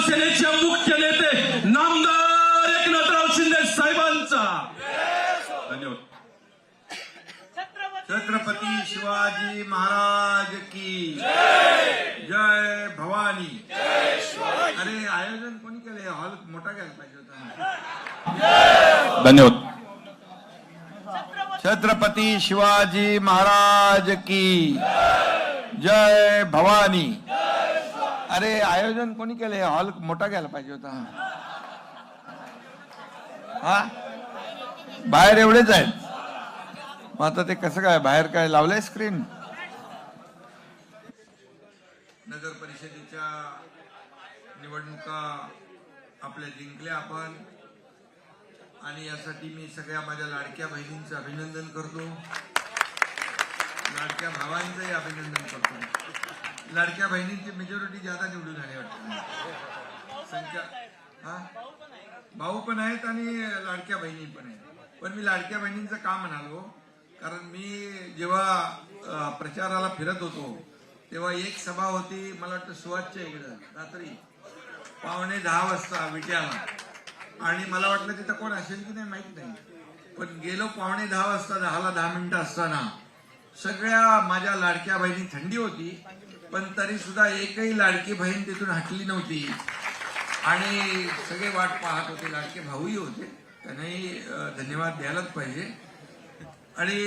शिवसेनेचे मुख्य नेते नामदार एकनाथराव शिंदे साहेबांचा धन्यवाद। छत्रपती शिवाजी महाराज की जय भवानी। अरे आयोजन कोणी केले? हॉल मोठा घ्यायला पाहिजे होता। धन्यवाद। छत्रपती शिवाजी महाराज की जय भवानी। अरे आयोजन कोणी केले? हॉल मोठा घ्यायला पाहिजे होता। हा बाहेर एवढेच आहेत, मग आता ते कसं काय बाहेर काय लावलंय स्क्रीन? नगर परिषदेच्या निवडणुका आपल्या जिंकल्या आपण, आणि यासाठी मी सगळ्या माझ्या लाडक्या बहिणींचं अभिनंदन करतो, लाडक्या भावांचंही अभिनंदन करतो। लाडक्या बहिणींची मेजॉरिटी ज्यादा निवडून आली वाटतं संख्या। हा भाऊ पण आहेत आणि लाडक्या बहिणी पण आहेत, पण मी लाडक्या बहिणींचं का म्हणालो, कारण मी जेव्हा प्रचाराला फिरत होतो तेव्हा एक सभा होती, मला वाटतं सुवासच्या इकडं रात्री 9:45 वाजता विट्याला, आणि मला वाटलं तिथं कोण असेल की नाही माहित नाही, पण गेलो 9:45 वाजता, 10 मिनिटं असताना सगळ्या माझ्या लाडक्या बहिणी, थंडी होती पण तरी सुद्धा एकही लाडकी बहीण तिथून हटली नव्हती, आणि सगळे वाट पाहत होते। लाडके भाऊही होते, त्यांनाही धन्यवाद द्यायलाच पाहिजे। आणि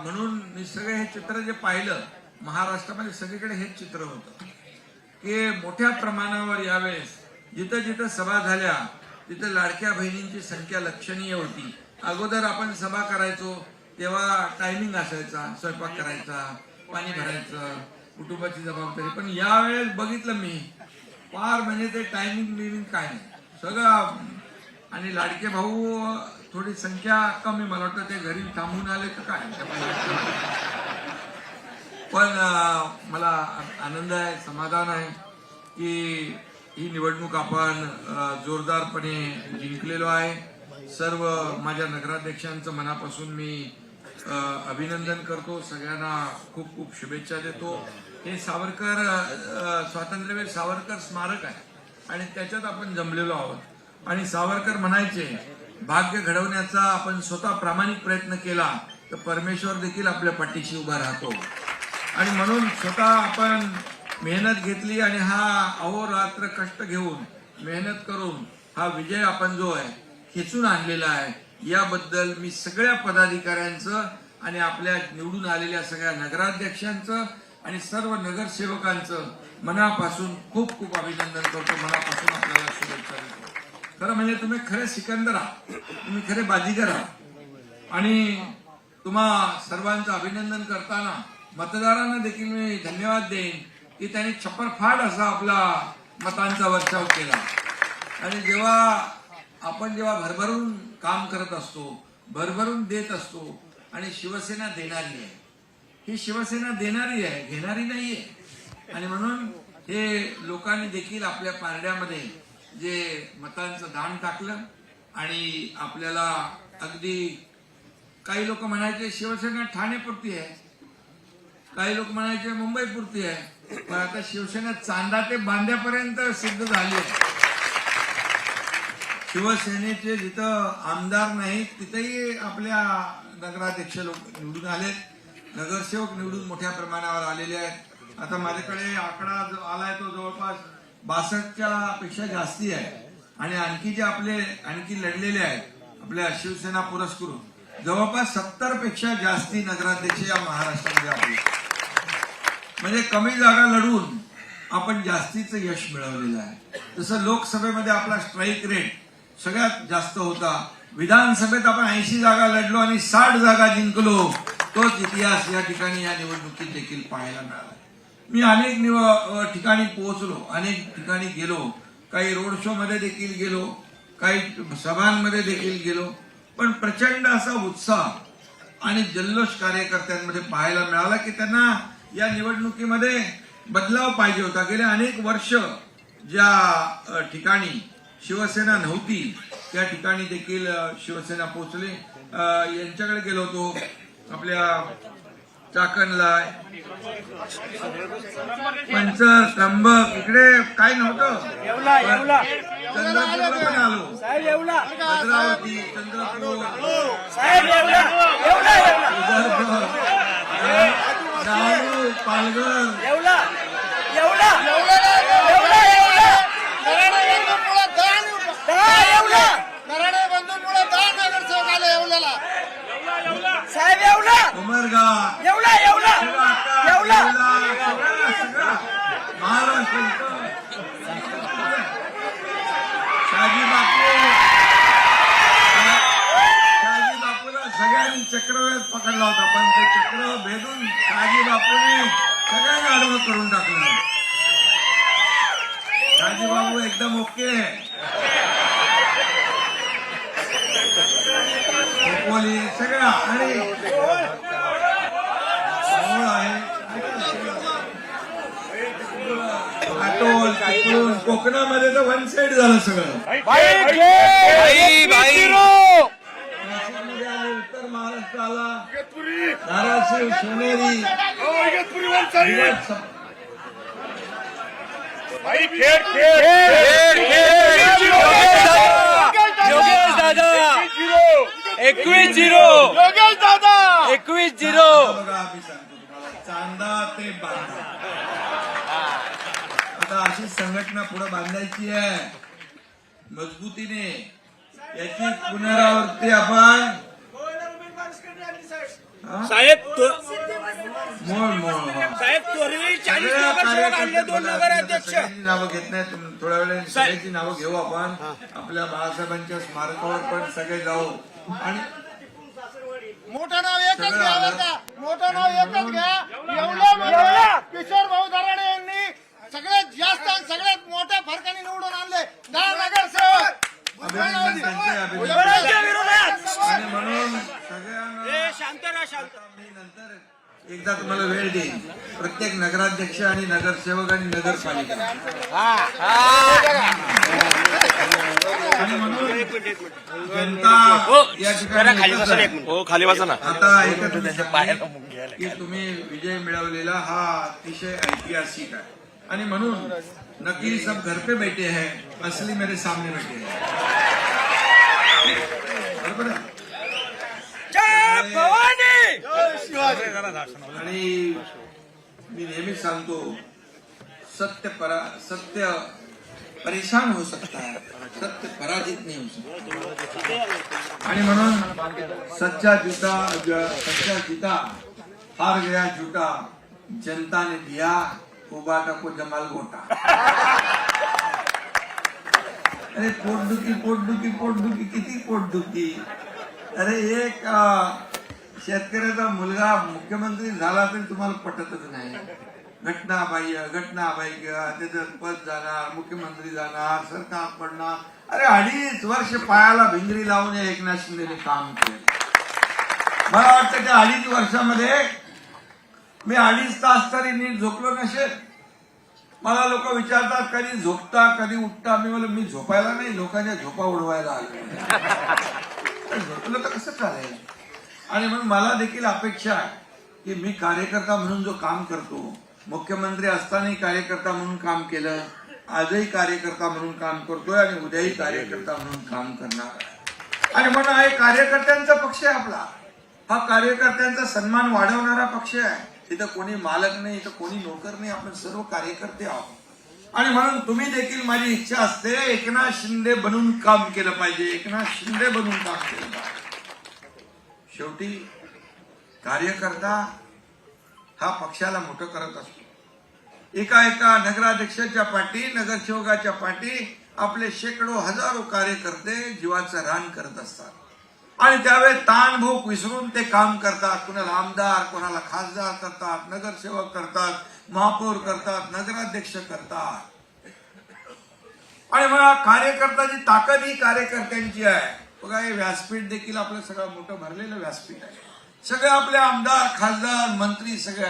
म्हणून मी सगळे हे चित्र जे पाहिलं, महाराष्ट्रामध्ये सगळीकडे हेच चित्र होतं की मोठ्या प्रमाणावर यावेळेस जिथं जिथं सभा झाल्या तिथं लाडक्या बहिणींची संख्या लक्षणीय होती। अगोदर आपण सभा करायचो तेव्हा टायमिंग असायचा, स्वयंपाक करायचा, पाणी भरायचं, कुटुंबाची जबाबदारी, पण यावेळेस बघितलं मी फार म्हणजे ते टायमिंग काय नाही सगळं, आणि लाडके भाऊ थोडी संख्या कमी, मला वाटतं ते घरी थांबून आले तर काय, पण मला आनंद आहे, समाधान आहे की ही निवडणूक आपण जोरदारपणे जिंकलेलो आहे। सर्व माझ्या नगराध्यक्षांचं मनापासून मी अभिनंदन करतो, सगळ्यांना खूप खूप शुभेच्छा देतो। हे सावरकर स्वातंत्र्यवीर सावरकर स्मारक आहे आणि त्याच्यात आपण जमलेलो आहोत, आणि सावरकर म्हणायचे भाग्य घडवण्याचा आपण स्वतः प्रामाणिक प्रयत्न केला तर परमेश्वर देखील आपल्या पाठीशी उभा राहतो, आणि म्हणून स्वतः आपण मेहनत घेतली आणि हा अहोरात्र कष्ट घेऊन मेहनत करून हा विजय आपण जो आहे खेचून आणलेला आहे, याबद्दल मी सगळ्या पदाधिकाऱ्यांचं आणि आपल्या निवडून आलेल्या सगळ्या नगराध्यक्षांचं आणि सर्व नगरसेवकांचं मनापासून खूप खूप अभिनंदन करतो, मनापासून आपल्याला शुभेच्छा देतो। खरं म्हणजे तुम्ही खरे सिकंदर आहात, तुम्ही खरे बाजीगर आहात, आणि तुम्हा सर्वांचं अभिनंदन करताना मतदारांना देखील मी धन्यवाद देईन की त्यांनी छप्परफाट असा आपला मतांचा वर्षाव केला, आणि आपण जेव्हा भरभरून काम करत असतो, भरभरून देत असतो, आणि शिवसेना देणारी आहे, ही शिवसेना देणारी आहे, घेणारी नाहीये, आणि म्हणून हे लोकांनी देखील आपल्या पारड्यामध्ये जे मतांचं दान टाकलं, आणि आपल्याला अगदी काही लोक म्हणायचे शिवसेना ठाणेपुरती आहे, काही लोक म्हणायचे मुंबई पुरती आहे, पण आता शिवसेना चांदा ते बांद्यापर्यंत सिद्ध झाली आहे। शिवसेनेचे जिथं आमदार नाहीत तिथेही आपल्या नगराध्यक्ष लोक निवडून आलेत, नगरसेवक निवडून मोठ्या प्रमाणावर आलेले आहेत। आता माझ्याकडे आकडा जो आलाय तो जवळपास 62च्या पेक्षा जास्ती आहे, आणि आणखी जे आपले आणखी लढलेले आहेत आपल्या शिवसेना पुरस्कृत जवळपास 70 पेक्षा जास्ती नगराध्यक्ष या महाराष्ट्रामध्ये आपले, म्हणजे कमी जागा लढून आपण जास्तीचं यश मिळवलेलं आहे। तसं लोकसभेमध्ये आपला स्ट्राईक रेट सगळ्यात जास्त होता, विधानसभेत आपण 80 जागा लढलो आणि 60 जागा जिंकलो, तोच इतिहास या ठिकाणी या निवडणुकीत देखील पाहायला मिळाला। मी अनेक ठिकाणी पोहोचलो, अनेक ठिकाणी गेलो, काही रोड शो मध्ये देखील गेलो, काही सभांमध्ये देखील गेलो, पण प्रचंड असा उत्साह आणि जल्लोष कार्यकर्त्यांमध्ये पाहायला मिळाला की त्यांना या निवडणुकीमध्ये बदलाव पाहिजे होता। गेले अनेक वर्ष ज्या ठिकाणी शिवसेना नव्हती त्या ठिकाणी देखील शिवसेना पोहोचली। यांच्याकडे गेलो होतो, आपल्या चाकणला पंच त्र्यंबक इकडे काय नव्हतं. चंद्रपूरला पण आलो. भद्रावती, चंद्रपूर, डहाणू, पालघर, उमरगा, महाराष्ट्र, शाजी बापूला सगळ्यांनी चक्रव्यूहात पकडला होता, पण ते चक्र भेदून शाजी बापूने सगळ्यांना आडवं करून टाकलं. शाजी बापू एकदम ओके. खोपोली सगळ्या आणि काटोल, चिपळूण, कोकणामध्ये तर वन साईड झालं सगळं. नाशिकमध्ये आले, उत्तर महाराष्ट्र आला, धाराशिव, शिवनेरी, योगेश दादा 21-0 21-0. बघा, मी सांगतो तुम्हाला, चांदा ते बांधा. आता अशी संघटना पुढे बांधायची आहे मजबूतीने. याची पुनरावृत्ती आपण साहेब मोड साहेब तोरवी 40 सगळ्या नगरसेवक आणले, 2 नगराध्यक्ष. सगळ्यांची नावं घेत नाही, थोड्या वेळाने सगळ्यांची नावं घेऊ आपण. आपल्या बाळासाहेबांच्या स्मारकावर पण सगळे जाऊ आणि मोठं नाव एकच घ्या बरं का, मोठं नाव एकच घ्या. एवढं किशोर भाऊ दराडे यांनी सगळ्यात जास्त आणि सगळ्यात मोठ्या फरकाने निवडून आणले 10 नगरसेवक. अभिनंदन त्यांचे, अभिनंदन. उघडायच्या विरोधात. आणि म्हणून सगळ्यांना शांत राहा, शांत. मी नंतर एकदा तुम्हाला वेळ देईन. प्रत्येक नगराध्यक्ष आणि नगरसेवक आणि नगरपालिका आणि म्हणून जनता या ठिकाणी खाली वाचा ना. आता एकच की तुम्ही विजय मिळवलेला हा अतिशय ऐतिहासिक आहे. आणि म्हणून नकली सब घर पे बैठे हैं, असली मेरे सामने बैठे हैं. बरोबर आहे? आणि मी नेहमीच सांगतो, सत्य परेशान हो सकता है, सत्य पराजित नहीं हो सकता. आणि म्हणून सच्चा जीता हार गया झूठा, जनता ने दिया उबाटा को जमाल गोटा. अरे पोटदुखी किती पोटदुखी. अरे एक शेतकऱ्याचा मुलगा मुख्यमंत्री झाला तरी तुम्हाला पटतच नाही. घटनाबाह्य त्याचं पद जाणार, मुख्यमंत्री जाणार, सरकार पडणार. अरे 2.5 वर्ष पायाला भिंगरी लावून एकनाथ शिंदेने काम केलं. मला वाटतं त्या 2.5 वर्षामध्ये मी 2.5 तास तरी नीट झोपलो नसेल. मला लोक विचारतात कधी झोपता कधी उठता. मी म्हणलं मी झोपायला नाही, लोकांच्या झोपा उडवायला आलो. झोपलं तर कसं चालेल. आणि म्हणून मला देखील अपेक्षा आहे की मी कार्यकर्ता म्हणून जो काम करतो, मुख्यमंत्री असतानाही कार्यकर्ता म्हणून काम केलं, आजही कार्यकर्ता म्हणून काम करतोय आणि उद्याही कार्यकर्ता म्हणून काम करणार आहे. आणि म्हणून हा एक कार्यकर्त्यांचा पक्ष आहे आपला. हा कार्यकर्त्यांचा सन्मान वाढवणारा पक्ष आहे. इथं कोणी मालक नाही, इथं कोणी नोकर नाही, आपण सर्व कार्यकर्ते आहोत. आणि म्हणून तुम्ही देखील, माझी इच्छा असते एकनाथ शिंदे बनून काम केलं पाहिजे, एकनाथ शिंदे बनून काम केलं पाहिजे. शेवटी कार्यकर्ता हा पक्षाला मोठं करत असतो. एका नगराध्यक्षाच्या पाठी, नगरसेवकाच्या पाठी आपले शेकडो हजारो कार्यकर्ते जीवाचं रान करत असतात. आणि त्यावेळेस ताण भूक विसरून ते काम करतात. कुणाला आमदार, कोणाला खासदार करतात, नगरसेवक करतात, महापौर करतात, नगराध्यक्ष करतात. आणि मला कार्यकर्त्याची ताकद ही कार्यकर्त्यांची आहे. बघा, हे व्यासपीठ देखील आपलं सगळं मोठं भरलेलं व्यासपीठ आहे. सगळे आपले आमदार, खासदार, मंत्री सगळे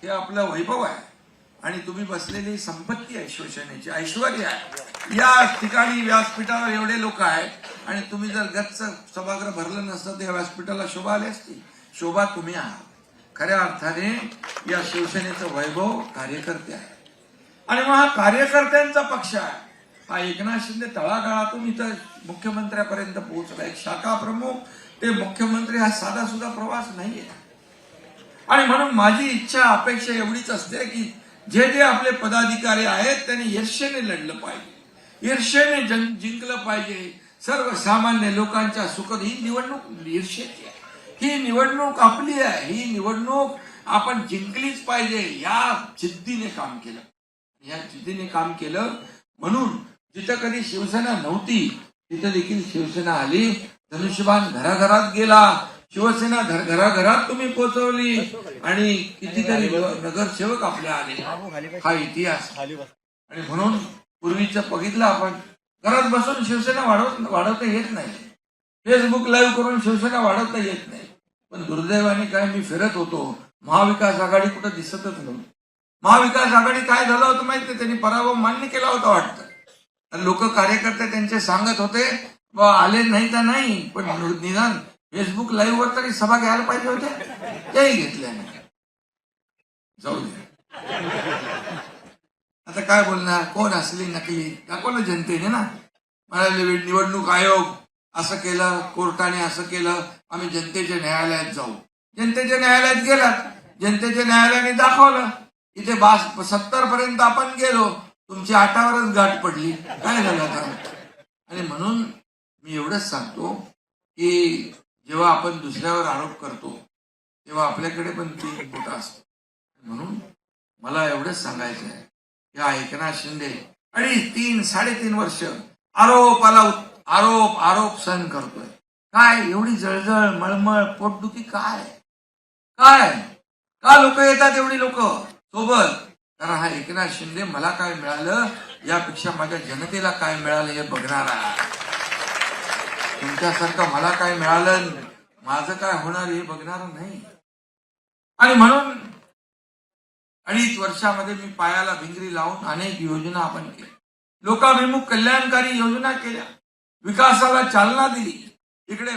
हे आपलं वैभव आहे. आणि तुम्ही बसलेली संपत्ती आहे, शिवसेनेची ऐश्वर्य आहे. या ठिकाणी व्यासपीठावर एवढे लोक आहेत आणि तुम्ही जर गच्च सभागृह भरलं नसतं तर या व्यासपीठाला शोभा आली असती. शोभा तुम्ही आहात. खऱ्या अर्थाने या शिवसेनेचं वैभव कार्यकर्ते आहे. आणि मग हा कार्यकर्त्यांचा पक्ष आहे. हा एकनाथ शिंदे तळागाळातून इथं मुख्यमंत्र्यापर्यंत पोहोचला. एक शाखा प्रमुख ते मुख्यमंत्री हा साधा सुद्धा प्रवास नाहीये. आणि म्हणून माझी इच्छा अपेक्षा एवढीच असते की जे जे आपले पदाधिकारी आहेत त्यांनी ईर्षेने लढलं पाहिजे, ईर्षेने जिंकलं पाहिजे. सर्वसामान्य लोकांच्या सुखद ही निवडणूक ईर्षेची आहे. ही निवडणूक आपली आहे. ही निवडणूक आपण जिंकलीच पाहिजे. या जिद्दीने काम केलं, या जिद्दीने काम केलं. म्हणून जिथं कधी शिवसेना नव्हती तिथं देखील शिवसेना आली. धनुष्यबाण घराघरात गेला. शिवसेना घराघरात तुम्ही पोहोचवली आणि कितीतरी नगरसेवक आपले आले. हा इतिहास. आणि म्हणून पूर्वीचं बघितलं आपण, घरात बसून शिवसेना वाढवता येत नाही. फेसबुक लाईव्ह करून शिवसेना वाढवता येत नाही. पण दुर्दैवाने काय, मी फिरत होतो, महाविकास आघाडी कुठं दिसतच नव्हती. महाविकास आघाडी काय झालं होतं माहिती नाही, त्यांनी पराभव मान्य केला होता वाटतं. आणि लोक कार्यकर्ते त्यांचे सांगत होते बा आले नाही तर नाही, पण निदान फेसबुक लाईव्ह वर तरी सभा घ्यायला पाहिजे होते, तेही घेतल्या नाही. जाऊ दे, आता काय बोलणार, कोण असली नकली दाखवलं जनतेने ना. म्हणाले निवडणूक आयोग असं केलं, कोर्टाने असं केलं, आम्ही जनतेच्या न्यायालयात जाऊ. जनतेच्या न्यायालयात गेलात, जनतेच्या न्यायालयाने दाखवलं. इथे 70 पर्यंत आपण गेलो, तुमची 8वरच गाठ पडली. काय झालं आता? आणि म्हणून मी एवढंच सांगतो की जेव्हा आपण दुसऱ्यावर आरोप करतो तेव्हा आपल्याकडे पण 3 बोटं असतात. म्हणून मला एवढंच सांगायचं आहे, या एकनाथ शिंदे 3.5-3.5 वर्ष आरोपाला आरोप सहन करतोय. काय एवढी जळजळ, मळमळ, पोटदुखी काय काय का लोक येतात एवढी लोक सोबत? कारण हा एकनाथ शिंदे मला काय मिळालं यापेक्षा माझ्या जनतेला काय मिळालं हे बघणार आहे. तुमच्यासारखं मला काय मिळालं, माझं काय होणार हे बघणार नाही. आणि म्हणून 2.5 वर्षामध्ये मी पायाला भिंगरी लावून अनेक योजना आपण केल्या, लोकाभिमुख कल्याणकारी योजना केल्या, विकासाला चालना दिली. इकडे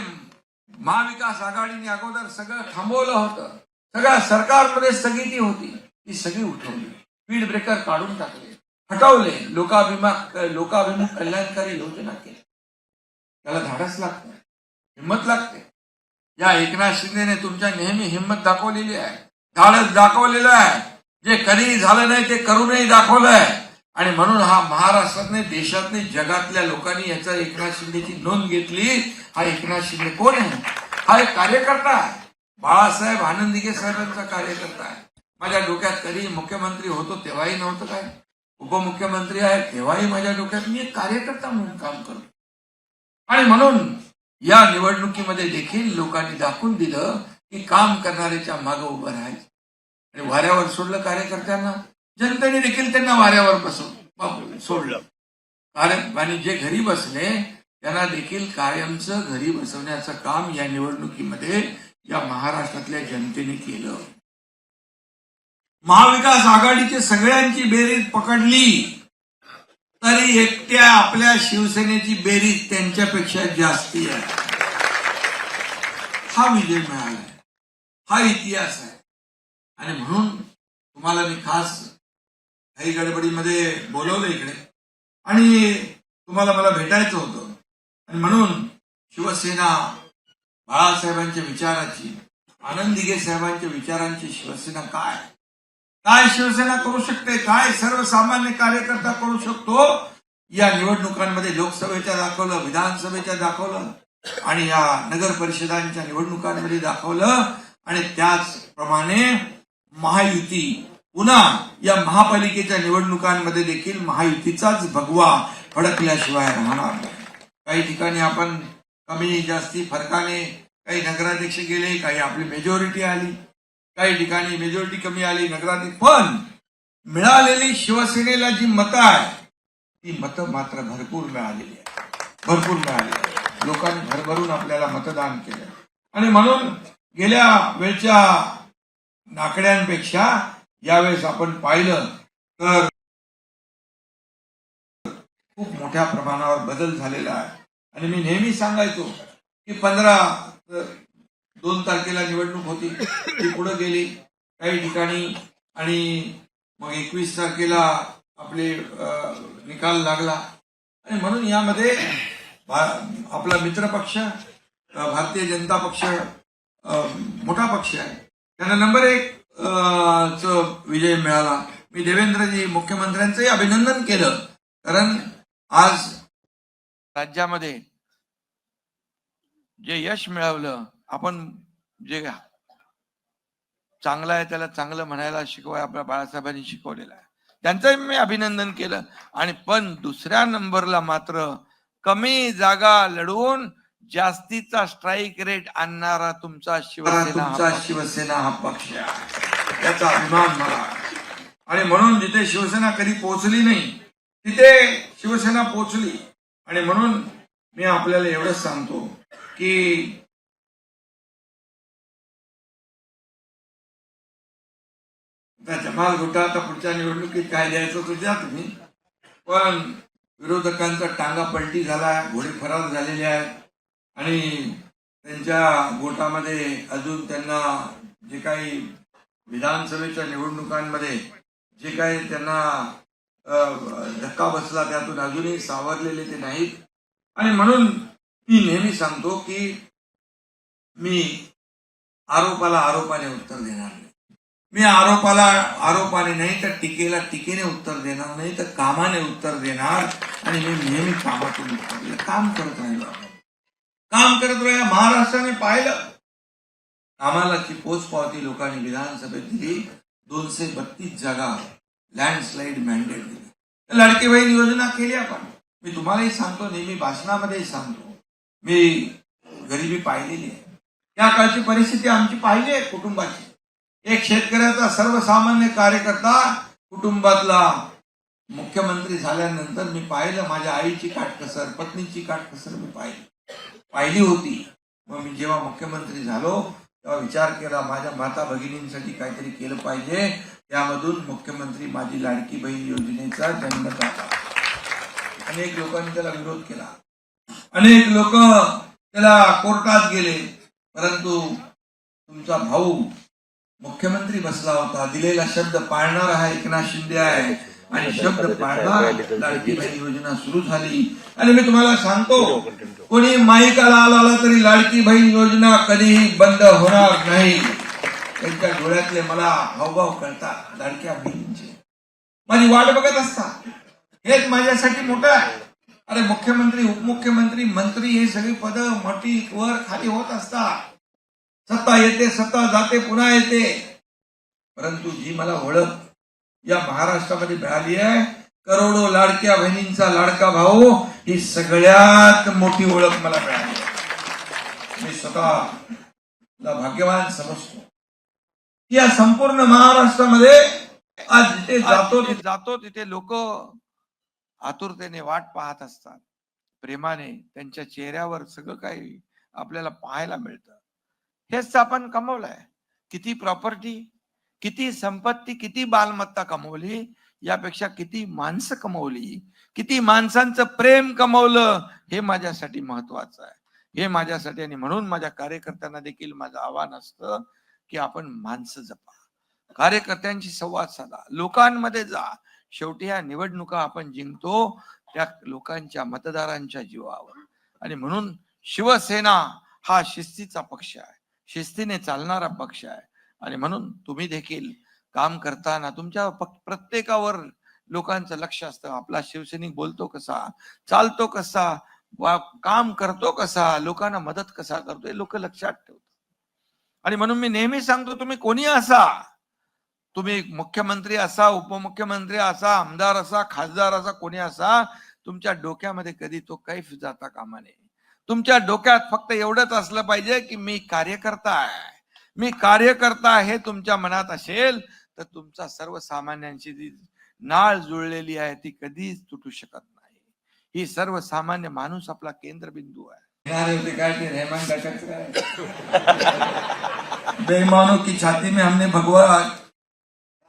महाविकास आघाडीने अगोदर सगळं थांबवलं होतं, सगळ्या सरकारमध्ये स्थगिती होती, ती सगळी उठवली. स्पीड ब्रेकर काढून टाकले, हटवले. लोकाभिमुख कल्याणकारी योजना केली. त्याला धाडस लागतं, हिंमत लागते. या एकनाथ शिंदेने तुमच्या नेहमी हिंमत दाखवलेली आहे, धाडस दाखवलेलं आहे. जे कधी झालं नाही ते करूनही दाखवलंय. आणि म्हणून हा महाराष्ट्रातले, देशातले, जगातल्या लोकांनी याचा एकनाथ शिंदेची नोंद घेतली. हा एकनाथ शिंदे कोण आहे? हा एक कार्यकर्ता आहे, बाळासाहेब आनंदिगे साहेबांचा कार्यकर्ता आहे. माझ्या डोक्यात कधी मुख्यमंत्री होतो तेव्हाही नव्हतं काय, उपमुख्यमंत्री आहे तेव्हाही माझ्या डोक्यात मी एक कार्यकर्ता म्हणून काम करतो. आणि म्हणून या निवडणुकीमध्ये देखील लोकांनी दाखवून दिलं की काम करणाऱ्याच्या मागे उभं राहायचं. आणि वाऱ्यावर सोडलं कार्यकर्त्यांना, जनतेने देखील त्यांना वाऱ्यावर सोडलं. आणि जे घरी बसले त्यांना देखील कायमचं घरी बसवण्याचं काम या निवडणुकीमध्ये या महाराष्ट्रातल्या जनतेने केलं. महाविकास आघाडीची सगळ्यांची बेरीज पकडली तरी एकट्या आपल्या शिवसेनेची बेरीज त्यांच्यापेक्षा जास्ती आहे. हा विजय मिळाला, हा इतिहास आहे. आणि म्हणून तुम्हाला मी खास काही गडबडीमध्ये बोलवलं इकडे, आणि तुम्हाला मला भेटायचं होतं. आणि म्हणून शिवसेना बाळासाहेबांच्या विचाराची, आनंदिगे साहेबांच्या विचारांची शिवसेना काय शिवसेना करू शकते, काय सर्वसामान्य कार्यकर्ता करू शकतो, या निवडणुकांमध्ये लोकसभेच्या दाखवलं, विधानसभेच्या दाखवलं, आणि या नगर परिषदांच्या निवडणुकांमध्ये दाखवलं. आणि त्याचप्रमाणे महायुती पुन्हा या महापालिकेच्या निवडणुकांमध्ये देखील महायुतीचाच भगवा फडकल्याशिवाय राहणार नाही. काही ठिकाणी आपण कमी जास्ती फरकाने काही नगराध्यक्ष गेले, काही आपली मेजॉरिटी आली, काही ठिकाणी मेजॉरिटी कमी आली, नगराध्यक्ष. पण मिळालेली शिवसेनेला जी मतं आहे ती मतं मात्र भरपूर मिळालेली आहे, भरपूर मिळाली. लोकांनी भरभरून आपल्याला मतदान केलं. आणि म्हणून गेल्या वेळच्या आकड्यांपेक्षा यावेळेस आपण पाहिलं तर खूप मोठ्या प्रमाणावर बदल झालेला आहे. आणि मी नेहमी सांगायचो की 2 तारखेला निवडणूक होती, ती पुढे गेली काही ठिकाणी, आणि मग 21 तारखेला आपले निकाल लागला. आणि म्हणून यामध्ये आपला मित्र पक्ष भारतीय जनता पक्ष मोठा पक्ष आहे, त्यांना नंबर 1 चा विजय मिळाला. मी देवेंद्रजी मुख्यमंत्र्यांचंही अभिनंदन केलं, कारण आज राज्यामध्ये जे यश मिळवलं, आपण जे चांगलं आहे त्याला चांगलं म्हणायला शिकवाय आपल्या बाळासाहेबांनी शिकवलेलं आहे, त्यांचंही मी अभिनंदन केलं. आणि पण दुसऱ्या नंबरला मात्र कमी जागा लढवून जास्तीचा स्ट्राईक रेट आणणारा तुमचा शिवसेना हा पक्ष आहे, त्याचा अभिमान मला. आणि म्हणून जिथे शिवसेना कधी पोहोचली नाही तिथे शिवसेना पोहोचली. आणि म्हणून मी आपल्याला एवढंच सांगतो की जमाल घोटा आता पुढच्या निवडणुकीत काय द्यायचं तो द्या तुम्ही, पण विरोधकांचा टांगा पलटी झाला, घोडे फरार झालेले आहेत. आणि त्यांच्या गोटामध्ये अजून त्यांना जे काही विधानसभेच्या निवडणुकांमध्ये जे काही त्यांना धक्का बसला त्यातून अजूनही सावरलेले ते नाहीत. आणि म्हणून मी नेहमी सांगतो की मी आरोपाला आरोपाने उत्तर देणार नाही, मी आरोपाला आरोपाने नाही तर टीकेला टीकेने उत्तर देणार नाही, तर कामाने उत्तर देणार. आणि मी नेहमी कामातून उत्तर काम करत राहिलो, काम करत राहिलो. महाराष्ट्राने पाहिलं आम्हालाची पोचपावती लोकांनी विधानसभेत दिली, 232 जागा लँडस्लाईड मॅन्डेट दिली. लाडकी बहीण योजना केली आपण. मी तुम्हालाही सांगतो, नेहमी भाषणामध्येही सांगतो, मी गरिबी पाहिलेली आहे, त्या काळची परिस्थिती आमची पाहिली आहे कुटुंबाची. एक शेतकऱ्याचा सर्वसामान्य कार्यकर्ता कुटुंबातला मुख्यमंत्री झाल्यानंतर मी पाहिलं, माझ्या आईची काटकसर, पत्नीची काटकसर मी पाहिली होती. मग मी जेव्हा मुख्यमंत्री झालो तेव्हा विचार केला, माझ्या माता भगिनींसाठी काहीतरी केलं पाहिजे. त्यामधून मुख्यमंत्री माझी लाडकी बहीण योजनेचा जन्म झाला. अनेक लोकांनी त्याला विरोध केला, अनेक लोक त्याला कोर्टात गेले, परंतु तुमचा भाऊ मुख्यमंत्री बसला होता, दिलेला शब्द पाळणारा हा एकनाथ शिंदे आहे, आणि शब्द पाळणार लाडकी बहीण योजना सुरू झाली. आणि मी तुम्हाला सांगतो, कोणी माईकाला आला तरी लाडकी बहीण योजना कधीही बंद होणार नाही. त्यांच्या डोळ्यातले मला हावभाव कळतात लाडक्या बहिणींचे, माझी वाट बघत असतात. हेच माझ्यासाठी मोठं आहे. अरे मुख्यमंत्री, उपमुख्यमंत्री, मंत्री हे सगळी पद मोठी वर खाली होत असतात. सत्ता येते, सत्ता जाते, पुन्हा येते. परंतु जी मला ओळख या महाराष्ट्रामध्ये मिळाली आहे, करोडो लाडक्या बहिणींचा लाडका भाऊ, ही सगळ्यात मोठी ओळख मला मिळाली आहे. मी स्वतःला भाग्यवान समजतो. या संपूर्ण महाराष्ट्रामध्ये आज जिथे जातो तिथे लोक आतुरतेने वाट पाहत असतात. प्रेमाने त्यांच्या चेहऱ्यावर सगळं काही आपल्याला पाहायला मिळतं. हेच आपण कमवलंय. किती प्रॉपर्टी, किती संपत्ती, किती मालमत्ता कमवली, यापेक्षा किती माणसं कमवली, किती माणसांचं प्रेम कमवलं, हे माझ्यासाठी महत्वाचं आहे. हे माझ्यासाठी. आणि म्हणून माझ्या कार्यकर्त्यांना देखील माझं आव्हान असतं की आपण माणसं जपा, कार्यकर्त्यांशी संवाद साधा, लोकांमध्ये जा. शेवटी ह्या निवडणुका आपण जिंकतो त्या लोकांच्या, मतदारांच्या जीवावर. आणि म्हणून शिवसेना हा शिस्तीचा पक्ष आहे, शिस्तीने चालणारा पक्ष आहे. आणि म्हणून तुम्ही देखील काम करताना तुमच्या प्रत्येकावर लोकांचं लक्ष असतं. आपला शिवसैनिक बोलतो कसा, चालतो कसा, काम करतो कसा, लोकांना मदत कसा करतो, हे लोक लक्षात ठेवतात. आणि म्हणून मी नेहमी सांगतो, तुम्ही कोणी असा, तुम्ही मुख्यमंत्री असा, उपमुख्यमंत्री असा, आमदार असा, खासदार असा, कोणी असा, तुमच्या डोक्यामध्ये कधी तो कैफ जाता कामा नये. तुमच्या डोक्यात फक्त एवढंच असलं पाहिजे की मी कार्यकर्ता आहे, मी कार्यकर्ता हे तुमच्या मनात असेल तर तुमचा सर्वसामान्यांशी जी नाळ जुळलेली आहे ती कधीच तुटू शकत नाही. ही सर्वसामान्य माणूस आपला केंद्रबिंदू आहे. बेईमानों की छाती में हमने भगवा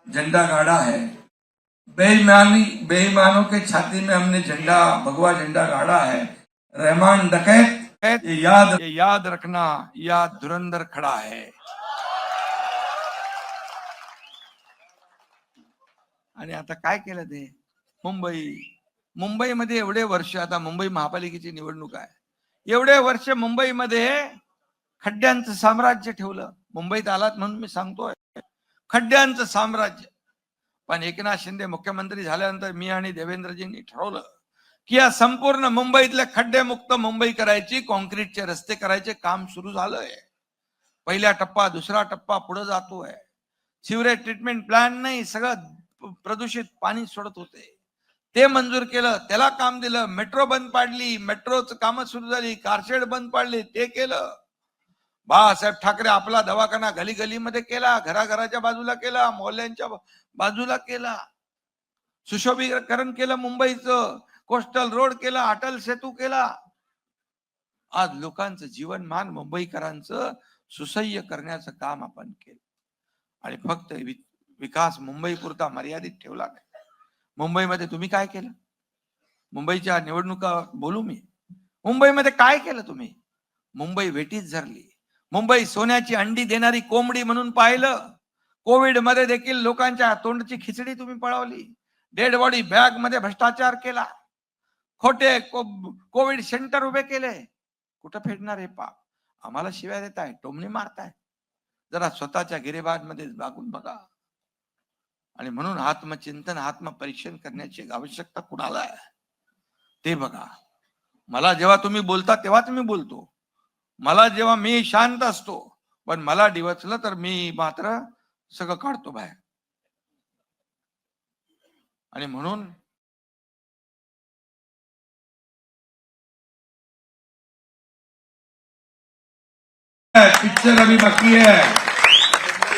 झंडा गाड़ा है, बेईमानों के छाती में हमने भगवा झंडा गाड़ा है. रहमान डकैत ये याद रखना, या धुरंधर खड़ा है. आणि आता काय केलं ते मुंबईमध्ये एवढे वर्ष, आता मुंबई महापालिकेची निवडणूक आहे, एवढे वर्ष मुंबईमध्ये खड्ड्यांचं साम्राज्य ठेवलं. मुंबईत आलात म्हणून मी सांगतोय, खड्ड्यांचं साम्राज्य. पण एकनाथ शिंदे मुख्यमंत्री झाल्यानंतर मी आणि देवेंद्रजींनी ठरवलं की या संपूर्ण मुंबईतले खड्डेमुक्त मुंबई करायची, कॉन्क्रीटचे रस्ते करायचे काम सुरू झालंय. पहिला टप्पा, दुसरा टप्पा पुढे जातोय. सिवरेज ट्रीटमेंट प्लांट नाही, सगळं प्रदूषित पाणी सोडत होते, ते मंजूर केलं, त्याला काम दिलं. मेट्रो बंद पाडली, मेट्रोचं काम सुरू झाली. कारशेड बंद पाडली, ते केलं. बाळासाहेब ठाकरे आपला दवाखाना गली गलीमध्ये केला, घराघराच्या बाजूला केला, मोहल्ल्यांच्या बाजूला केला. सुशोभीकरण केलं मुंबईचं, कोस्टल रोड केला, अटल सेतू केला. आज लोकांचं जीवनमान मुंबईकरांचं सुसह्य करण्याचं काम आपण केलं. आणि फक्त विकास मुंबई पुरता मर्यादित ठेवला नाही. मुंबईमध्ये तुम्ही काय केलं? मुंबईच्या निवडणुका बोलू मी. मुंबईमध्ये काय केलं तुम्ही? मुंबई वेटीच धरली. मुंबई सोन्याची अंडी देणारी कोंबडी म्हणून पाहिलं. कोविड मध्ये देखील लोकांच्या तोंडची खिचडी तुम्ही पळवली. डेड बॉडी बॅग मध्ये भ्रष्टाचार केला. खोटे कोविड सेंटर उभे केले. कुठं फेडणार हे पाप? आम्हाला शिव्या देताय, टोमणी मारताय. जरा स्वतःच्या गिरेबाज मध्ये वागून बघा. आणि म्हणून आत्मचिंतन, आत्मपरीक्षण करण्याची आवश्यकता कुणाला आहे ते बघा. मला जेव्हा तुम्ही बोलता तेव्हाच मी बोलतो. मला जेव्हा मी शांत असतो, पण मला डिवचलं तर मी मात्र सगळं काढतो बाहेर. आणि म्हणून पिक्चर अभी बाकी है.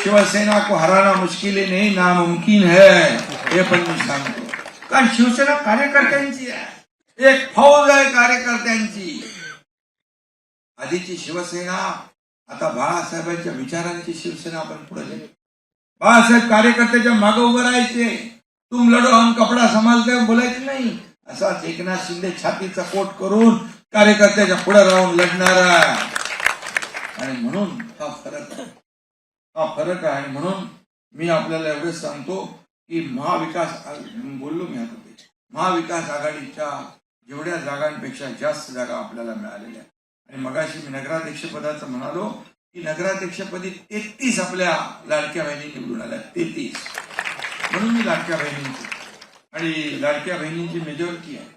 शिवसेना को हराना मुश्किल नहीं, नामुमकिन है, हे पण मी सांगतो. कारण शिवसेना कार्यकर्त्यांची आहे, एक फौज आहे कार्यकर्त्यांची. आधीची शिवसेना, आता बाळासाहेबांच्या विचारांची शिवसेना आपण पुढे नेली. बाळासाहेब कार्यकर्त्याच्या मागे उभं राहायचे. तुम लढो हम कपडा संभालते बोलायचे नाही. असाच एकनाथ शिंदे छातीचा कोट करून कार्यकर्त्याच्या पुढे राहून लढणारा. आणि म्हणून हा फरक आहे. म्हणून मी आपल्याला एवढंच सांगतो की महाविकास बोललो मी आता, महाविकास आघाडीच्या जेवढ्या जागांपेक्षा जास्त जागा आपल्याला मिळालेल्या. आणि मगाशी मी नगराध्यक्ष पदाचं म्हणालो की नगराध्यक्षपदी 33 आपल्या लाडक्या बहिणी निवडून आल्या. 33. म्हणून मी लाडक्या बहिणींची, आणि लाडक्या बहिणींची मेजॉरिटी आहे.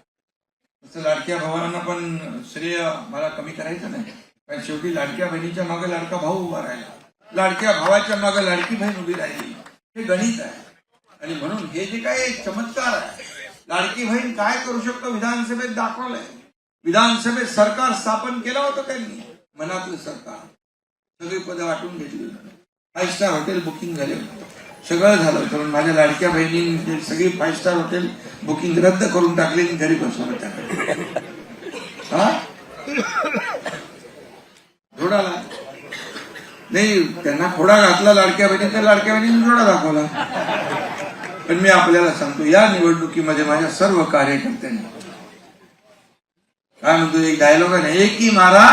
तसं लाडक्या भावांना पण श्रेय मला कमी करायचं नाही. कारण शेवटी लाडक्या बहिणीच्या मागे लाडका भाऊ उभा राहिला, लाडक्या भावाच्या मागे लाडकी बहीण उभी राहिली. हे गणित आहे. आणि म्हणून हे जे काही चमत्कार आहे, लाडकी बहीण काय करू शकतो विधानसभेत दाखवलंय. विधानसभेत सरकार स्थापन केलं होतं त्यांनी, मनातलं सरकार. सगळी पदं वाटून घेतली, 5 स्टार हॉटेल बुकिंग झाले, सगळं झालं होतं. पण माझ्या लाडक्या बहिणींनी सगळी 5 स्टार हॉटेल बुकिंग रद्द करून टाकली आणि घरी बसवलं त्याकडे. हा जोडाला नाही, त्यांना खोडा घातला लाडक्या बहिणी, तर लाडक्या बहिणीने जोडा दाखवला. पण मी आपल्याला सांगतो, या निवडणुकीमध्ये माझ्या सर्व कार्यकर्त्यांनी काय म्हणतो, एक डायलॉग आहे, एक ही मारा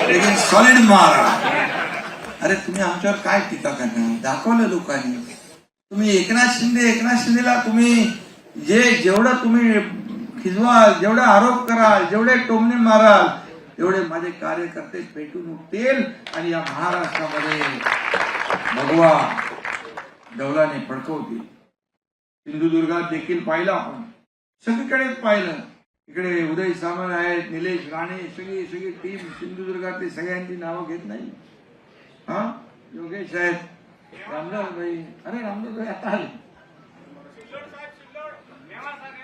लेकिन सॉलिड मारा. अरे तुम्ही आमच्यावर काय टीका करणार? दाखवलं लोकांनी. तुम्ही एकनाथ शिंदेला तुम्ही जेवढं तुम्ही खिजवाल, जेवढे आरोप कराल, जेवढे टोमणे माराल, एवढे माझे कार्यकर्ते पेटून उठतील आणि या महाराष्ट्रामध्ये भगवा डौलाने फडकवतील. सिंधुदुर्गात देखील पाहिलं आपण, सगळीकडेच पाहिलं. इकडे उदय सामंत आहेत, निलेश राणे, सगळी टीम सिंधुदुर्गातली, सगळ्यांची नावं घेत नाही. हा योगेश आहेत, रामदास भाई, अरे रामदास भाई आता आले,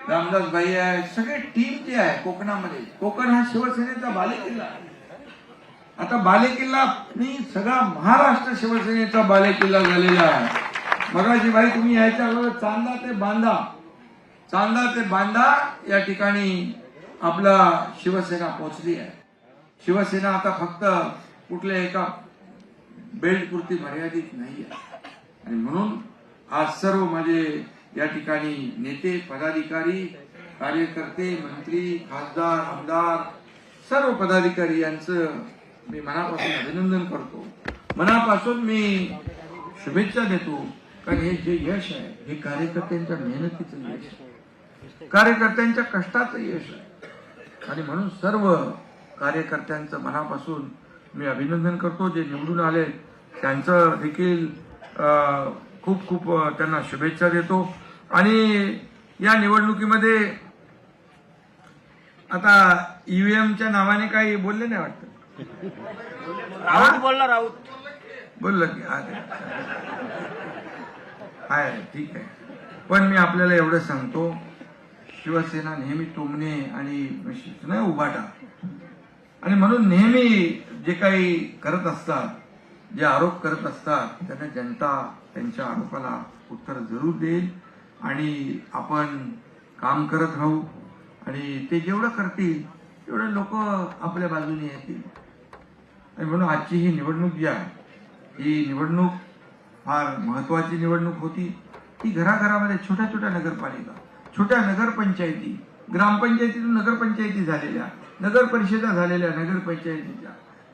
रामदास भाई आहे, सगळे टीम जे आहे कोकणामध्ये. कोकण हा शिवसेनेचा बालेकिल्ला आहे. आता बालेकिल्ला नाही, सगळा महाराष्ट्र शिवसेनेचा बालेकिल्ला झालेला आहे. मगाशी भाई तुम्ही यायच्या अगोदर चांदा ते बांदा या ठिकाणी आपला शिवसेना पोहोचली आहे. शिवसेना आता फक्त कुठल्या एका बेल्ट पुरती मर्यादित नाही आहे. आणि म्हणून आज सर्व माझे या ठिकाणी नेते, पदाधिकारी, कार्यकर्ते, मंत्री, खासदार, आमदार सर्व पदाधिकारी यांचं मी मनापासून अभिनंदन करतो, मनापासून मी शुभेच्छा देतो. कारण हे जे यश आहे हे कार्यकर्त्यांच्या मेहनतीचं यश आहे, कार्यकर्त्यांच्या कष्टाचं यश आहे. आणि म्हणून सर्व कार्यकर्त्यांचं मनापासून मी अभिनंदन करतो. जे निवडून आले त्यांचं देखील खूप खूप त्यांना शुभेच्छा देतो. आणि या निवडणुकीमध्ये आता ईव्हीएमच्या नावाने काही बोलले नाही वाटतं. राऊत बोलला राऊत. बोललं की आहे ठीक आहे. पण मी आपल्याला एवढं सांगतो, शिवसेना नेहमी टोमणे आणि नाही उभाटा, आणि म्हणून नेहमी जे काही करत असतात, जे आरोप करत असतात, त्यांना जनता त्यांच्या आरोपाला उत्तर जरूर देईल. आणि आपण काम करत राहू आणि ते जेवढं करतील तेवढे लोक आपल्या बाजूने येतील. आणि म्हणून आजची ही निवडणूक जी आहे, ही निवडणूक फार महत्वाची निवडणूक होती. ती घराघरामध्ये छोट्या छोट्या नगरपालिका, छोट्या नगरपंचायती, ग्रामपंचायतीतून नगरपंचायती झालेल्या, नगर परिषदा झालेल्या, नगरपंचायतीच्या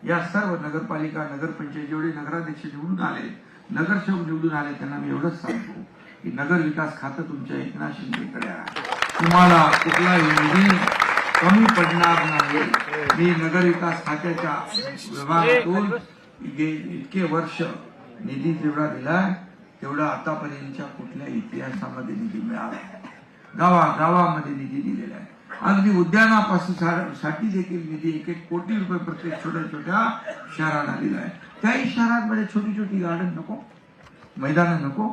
या सर्व नगरपालिका, नगरपंचायत जेवढे नगराध्यक्ष निवडून आले, नगरसेवक निवडून आले, त्यांना मी एवढंच सांगतो की नगर विकास खातं तुमच्या एकनाथ शिंदेकडे आहे. तुम्हाला कुठलाही निधी कमी पडणार नाही. मी नगर विकास खात्याच्या विभागातून इतके वर्ष निधी जेवढा दिलाय तेवढा आतापर्यंतच्या कुठल्या इतिहासामध्ये निधी मिळाला. गावागावामध्ये निधी दिलेला आहे. अगदी उद्यानापासून साठी देखील निधी 1-1 कोटी रुपये प्रत्येक छोट्या छोट्या शहरांना दिलाय. त्याही शहरांमध्ये छोटी छोटी गार्डन नको, मैदानं नको,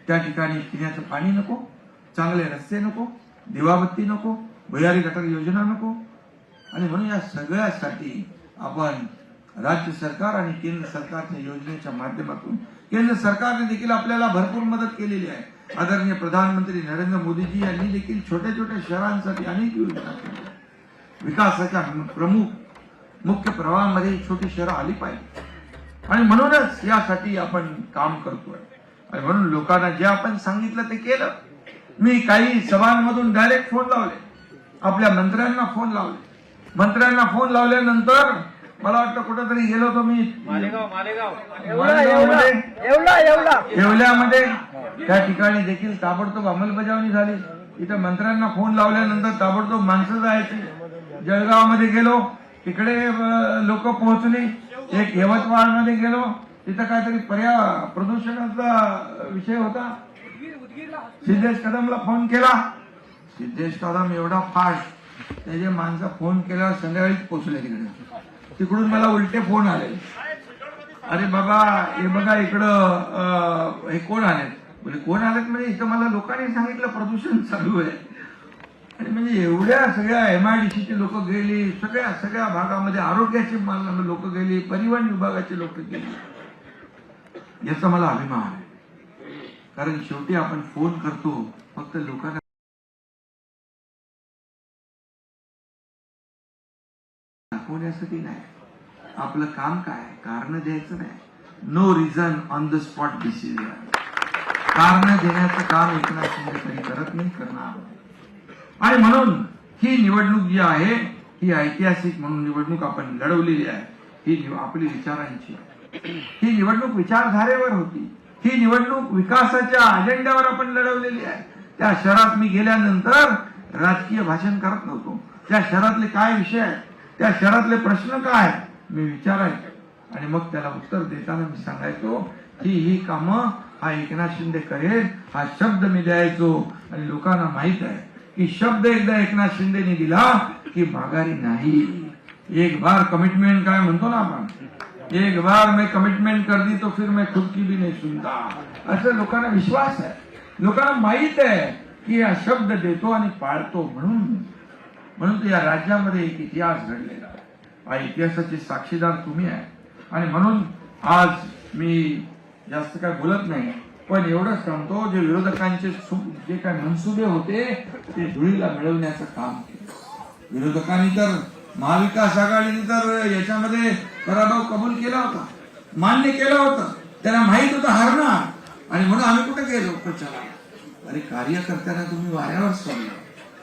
त्या ठिकाणी पिण्याचं पाणी नको, चांगले रस्ते नको, दिवाबत्ती नको, भुयारी गटर योजना नको. आणि म्हणून या सगळ्यासाठी आपण राज्य सरकार आणि केंद्र सरकारच्या योजनेच्या माध्यमातून, केंद्र सरकारने देखील आपल्याला भरपूर मदत केलेली आहे. आदरणीय प्रधानमंत्री नरेंद्र मोदीजी यांनी देखील छोट्या छोट्या शहरांसाठी अनेक योजना केल्या. विकासाच्या प्रमुख मुख्य प्रवाहामध्ये छोटी शहरं आली पाहिजे. आणि म्हणूनच यासाठी आपण काम करतोय. आणि म्हणून लोकांना जे आपण सांगितलं ते केलं. मी काही सभांमधून डायरेक्ट फोन लावले, आपल्या मंत्र्यांना फोन लावले. मंत्र्यांना फोन लावल्यानंतर मला वाटतं कुठेतरी गेलो होतो मी येवल्यामध्ये, त्या ठिकाणी देखील ताबडतोब अंमलबजावणी झाली. इथं मंत्र्यांना फोन लावल्यानंतर ताबडतोब माणसं जायची. जळगावमध्ये गेलो, तिकडे लोक पोहोचली. एक यवतमाळमध्ये गेलो, तिथं काहीतरी प्रदूषणाचा विषय होता. सिद्धेश कदमला फोन केला. सिद्धेश कदम एवढा फास्ट, त्याचे माणसं फोन केल्यावर संध्याकाळीच पोहोचले तिकडे. तिकडून मला उलटे फोन आले, अरे बाबा हे बघा इकडं हे कोण आलेत. म्हणजे कोण आलेत म्हणजे इथं मला लोकांनी सांगितलं प्रदूषण चालू आहे. आणि म्हणजे एवढ्या सगळ्या MIDCची लोक गेली, सगळ्या भागामध्ये आरोग्याची लोक गेली, परिवहन विभागाचे लोक गेली. याचा मला अभिमान आहे. कारण शेवटी आपण फोन करतो फक्त लोकांना दाखवण्यासाठी नाही. आपलं काम काय, कारण द्यायचं नाही. No reason on the spot decision. कारण देण्याचं काम एकनाथ शिंदे कधी करत नाही, करणार. आणि म्हणून ही निवडणूक जी आहे ही ऐतिहासिक म्हणून निवडणूक आपण लढवलेली आहे. ही आपली विचारांची, ही निवडणूक विचारधारेवर होती. ही निवडणूक विकासाच्या अजेंड्यावर आपण लढवलेली आहे. त्या शहरात मी गेल्यानंतर राजकीय भाषण करत नव्हतो. त्या शहरातले काय विषय आहेत, त्या शहरातले प्रश्न काय मी विचारायचो आणि मग त्याला उत्तर देताना मी सांगायचो की ही कामं हा एकनाथ शिंदे करेल, हा शब्द मी द्यायचो. आणि लोकांना माहित आहे की शब्द एकदा एकनाथ शिंदेने दिला की माघारी नाही. एक बार कमिटमेंट काय म्हणतो ना आपण, एक बार मैं कमिटमेंट कर दी तो फिर मैं खुद की भी नहीं सुनता. असं लोकांना विश्वास आहे. लोकांना माहित आहे की हा शब्द देतो आणि पाळतो. म्हणून या राज्यामध्ये एक इतिहास घडलेला आहे. हा इतिहासाचे साक्षीदार तुम्ही आहे. आणि म्हणून आज मी जास्त काय बोलत नाही, पण एवढंच सांगतो, जे विरोधकांचे जे काय मनसुबे होते ते धुळीला मिळवण्याचं काम केलं. विरोधकांनी तर, महाविकास आघाडीने तर याच्यामध्ये पराभव कबूल केला होता, मान्य केलं होतं. त्यांना माहित होतं हारणार. आणि म्हणून आम्ही कुठे गेलो प्रचाराला. अरे कार्यकर्त्यांना तुम्ही वाऱ्यावर सोडलं,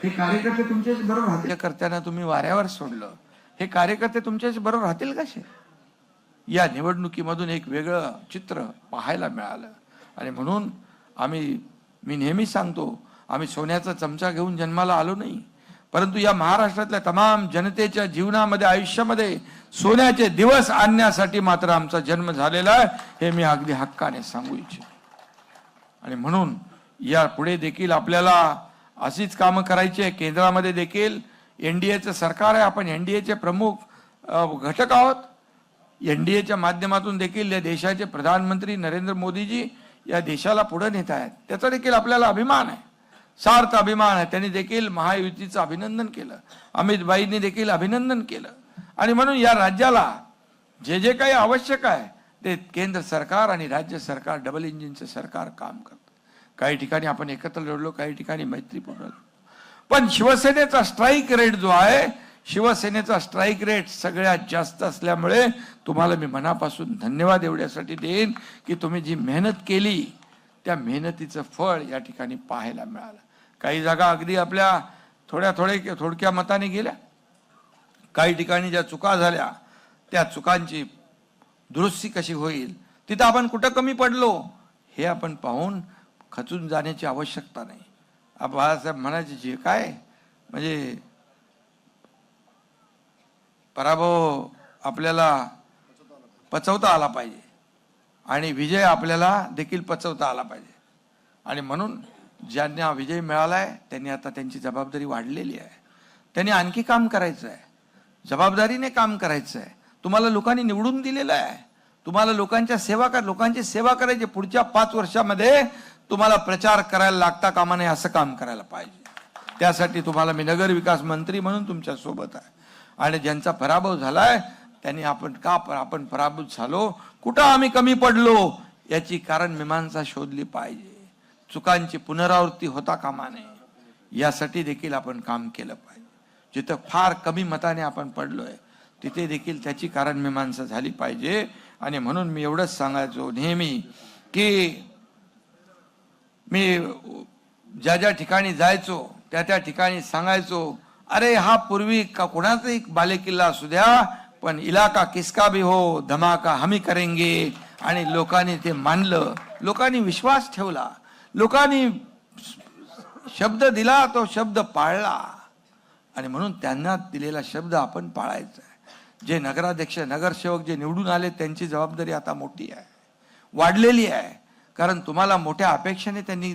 हे कार्यकर्ते तुमच्याच बरोबर कार्यकर्त्यांना तुम्ही वाऱ्यावर सोडलं. हे कार्यकर्ते तुमच्याशी बरोबर राहतील कसे? या निवडणुकीमधून एक वेगळं चित्र पाहायला मिळालं. आणि म्हणून मी नेहमी सांगतो, आम्ही सोन्याचा चमचा घेऊन जन्माला आलो नाही, परंतु या महाराष्ट्रातल्या तमाम जनतेच्या जीवनामध्ये, आयुष्यामध्ये सोन्याचे दिवस आणण्यासाठी मात्र आमचा जन्म झालेला आहे, हे मी अगदी हक्काने सांगू इच्छितो. आणि म्हणून या पुढे देखील आपल्याला अशीच कामं करायची आहे. केंद्रामध्ये देखील एनडीएचं सरकार आहे, आपण एनडीएचे प्रमुख घटक आहोत. एनडीएच्या माध्यमातून देखील या देशाचे प्रधानमंत्री नरेंद्र मोदीजी या देशाला पुढे नेत आहेत. त्याचा देखील आपल्याला अभिमान आहे, सार्थ अभिमान आहे. त्यांनी देखील महायुतीचं अभिनंदन केलं, अमित भाईंनी देखील अभिनंदन केलं. आणि म्हणून या राज्याला जे जे काही आवश्यक आहे ते केंद्र सरकार आणि राज्य सरकार, डबल इंजिनचं सरकार काम करतं. काही ठिकाणी आपण एकत्र लढलो, काही ठिकाणी मैत्रीपूर्ण लढलो. पण शिवसेनेचा स्ट्राईक रेट जो आहे, शिवसेनेचा स्ट्राईक रेट सगळ्यात जास्त असल्यामुळे तुम्हाला मी मनापासून धन्यवाद एवढ्यासाठी देईन की तुम्ही जी मेहनत केली त्या मेहनतीचं फळ या ठिकाणी पाहायला मिळालं. काही जागा अगदी आपल्या थोडक्या मताने गेल्या, काही ठिकाणी ज्या चुका झाल्या त्या चुकांची दुरुस्ती कशी होईल, तिथं आपण कुठं कमी पडलो हे आपण पाहून खचून जाण्याची आवश्यकता नाही. बाळासाहेब म्हणायचे, जे काय म्हणजे पराभव आपल्याला पचवता आला पाहिजे आणि विजय आपल्याला देखील पचवता आला पाहिजे. आणि म्हणून ज्यांना विजय मिळालाय त्यांनी आता त्यांची जबाबदारी वाढलेली आहे. त्यांनी आणखी काम करायचं आहे, जबाबदारीने काम करायचं आहे. तुम्हाला लोकांनी निवडून दिलेलं आहे, तुम्हाला लोकांची सेवा करायची. पुढच्या 5 वर्षामध्ये तुम्हाला प्रचार करायला लागता कामा नये असं काम करायला पाहिजे. त्यासाठी तुम्हाला मी नगर विकास मंत्री म्हणून तुमच्या सोबत आहे. आणि ज्यांचा पराभव झालाय त्यांनी आपण पराभूत झालो, कुठं आम्ही कमी पडलो याची कारण मीमांसा शोधली पाहिजे. चुकांची पुनरावृत्ती होता कामा नये, यासाठी देखील आपण काम केलं पाहिजे. जिथं फार कमी मताने आपण पडलोय तिथे देखील त्याची कारण मीमांसा झाली पाहिजे. आणि म्हणून मी एवढंच सांगायचो नेहमी की मी ज्या ठिकाणी जायचो त्या ठिकाणी सांगायचो, अरे हा पूर्वी कोणाचा एक बालेकिल्ला असू द्या, पण इलाका किसका भी हो धमाका हमी करेंगे. आणि लोकांनी ते मानलं, लोकांनी विश्वास ठेवला, लोकांनी शब्द दिला, तो शब्द पाळला. आणि म्हणून त्यांना दिलेला शब्द आपण पाळायचा आहे. जे नगराध्यक्ष, नगरसेवक जे निवडून आले त्यांची जबाबदारी आता मोठी आहे, वाढलेली आहे. कारण तुम्हाला मोठ्या अपेक्षेने त्यांनी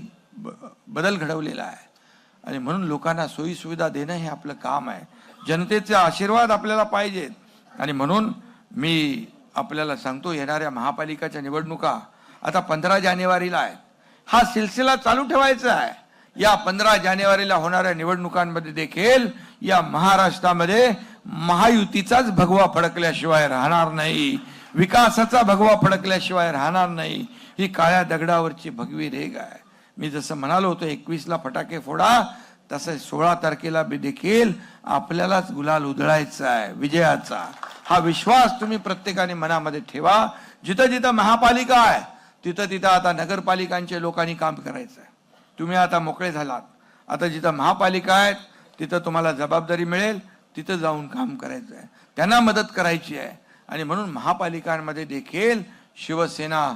बदल घडवलेला आहे. आणि म्हणून लोकांना सोयी सुविधा देणं हे आपलं काम आहे. जनतेचे आशीर्वाद आपल्याला पाहिजेत. आणि म्हणून मी आपल्याला सांगतो, येणाऱ्या महापालिकाच्या निवडणुका आता 15 जानेवारीला आहेत. हा सिलसिला चालू ठेवायचा आहे. या 15 जानेवारीला होणाऱ्या निवडणुकांमध्ये देखील या महाराष्ट्रामध्ये महायुतीचाच भगवा फडकल्याशिवाय राहणार नाही, विकासाचा भगवा फडकल्याशिवाय राहणार नाही. ही काळ्या दगडावरची भगवी रेघ आहे. मी जसं म्हणालो होतो 21ला फटाके फोडा, तसं 16 तारखेला देखील आपल्यालाच गुलाल उधळायचा आहे विजयाचा. हा विश्वास तुम्ही प्रत्येकाने मनामध्ये ठेवा. जिथं जिथं महापालिका आहे तिथं आता नगरपालिकांचे लोकांनी काम करायचं आहे. तुम्ही आता मोकळे झालात. आता जिथं महापालिका आहेत तिथं तुम्हाला जबाबदारी मिळेल, तिथं जाऊन काम करायचं आहे, त्यांना मदत करायची आहे. आणि म्हणून महापालिकांमध्ये देखील शिवसेना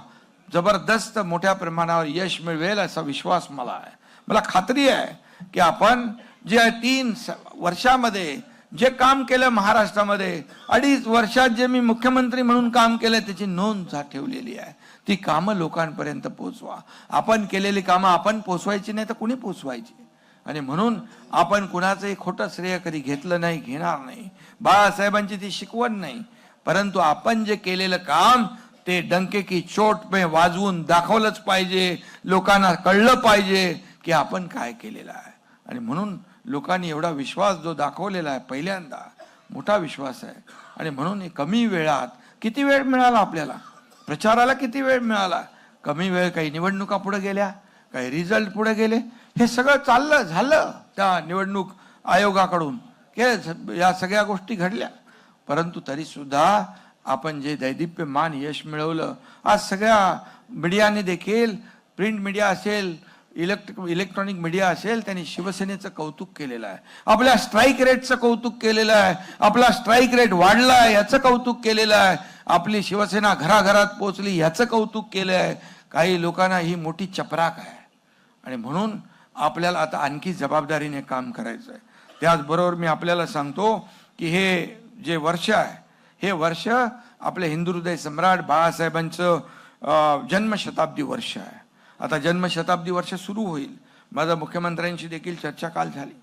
जबरदस्त मोठ्या प्रमाणावर यश मिळवेल असा विश्वास मला आहे. मला खात्री आहे की आपण जे 3 वर्षामध्ये जे काम केलं महाराष्ट्रामध्ये, 2.5 वर्षात जे मी मुख्यमंत्री म्हणून काम केलं त्याची नोंद ठेवलेली आहे. ती कामं लोकांपर्यंत पोहोचवा. आपण केलेली कामं आपण पोचवायची नाही तर कुणी पोचवायची. आणि म्हणून आपण कुणाचंही खोटं श्रेय कधी घेतलं नाही, घेणार नाही. बाळासाहेबांची ती शिकवण नाही, परंतु आपण जे केलेलं काम ते डंके की चोट पे वाजवून दाखवलंच पाहिजे. लोकांना कळलं पाहिजे की आपण काय केलेलं आहे. आणि म्हणून लोकांनी एवढा विश्वास जो दाखवलेला आहे, पहिल्यांदा मोठा विश्वास आहे. आणि म्हणून कमी वेळात किती वेळ मिळाला आपल्याला, प्रचाराला किती वेळ मिळाला, कमी वेळ. काही निवडणुका पुढे गेल्या, काही रिझल्ट पुढे गेले, हे सगळं झालं त्या निवडणूक आयोगाकडून, या सगळ्या गोष्टी घडल्या. परंतु तरी सुद्धा आपण जे दैदिप्यमान यश मिळवलं, आज सगळ्या मीडियाने देखील, प्रिंट मीडिया असेल, इलेक्ट्रॉनिक मीडिया असेल त्यांनी शिवसेनेचं कौतुक केलेलं आहे, आपल्या स्ट्राईक रेटचं कौतुक केलेलं आहे, आपला स्ट्राईक रेट वाढला आहे याचं कौतुक केलेलं आहे, आपली शिवसेना घराघरात पोहोचली याचं कौतुक केलं आहे. काही लोकांना ही मोठी चपराक आहे आणि म्हणून आपल्याला आता आणखी जबाबदारीने काम करायचं आहे. त्याचबरोबर मी आपल्याला सांगतो की हे जे वर्ष आहे हे वर्ष आपले हिंदू हृदय सम्राट बाळासाहेबांचं जन्मशताब्दी वर्ष आहे. आता जन्मशताब्दी वर्ष सुरू होईल. माझा मुख्यमंत्र्यांशी देखील चर्चा काल झाली.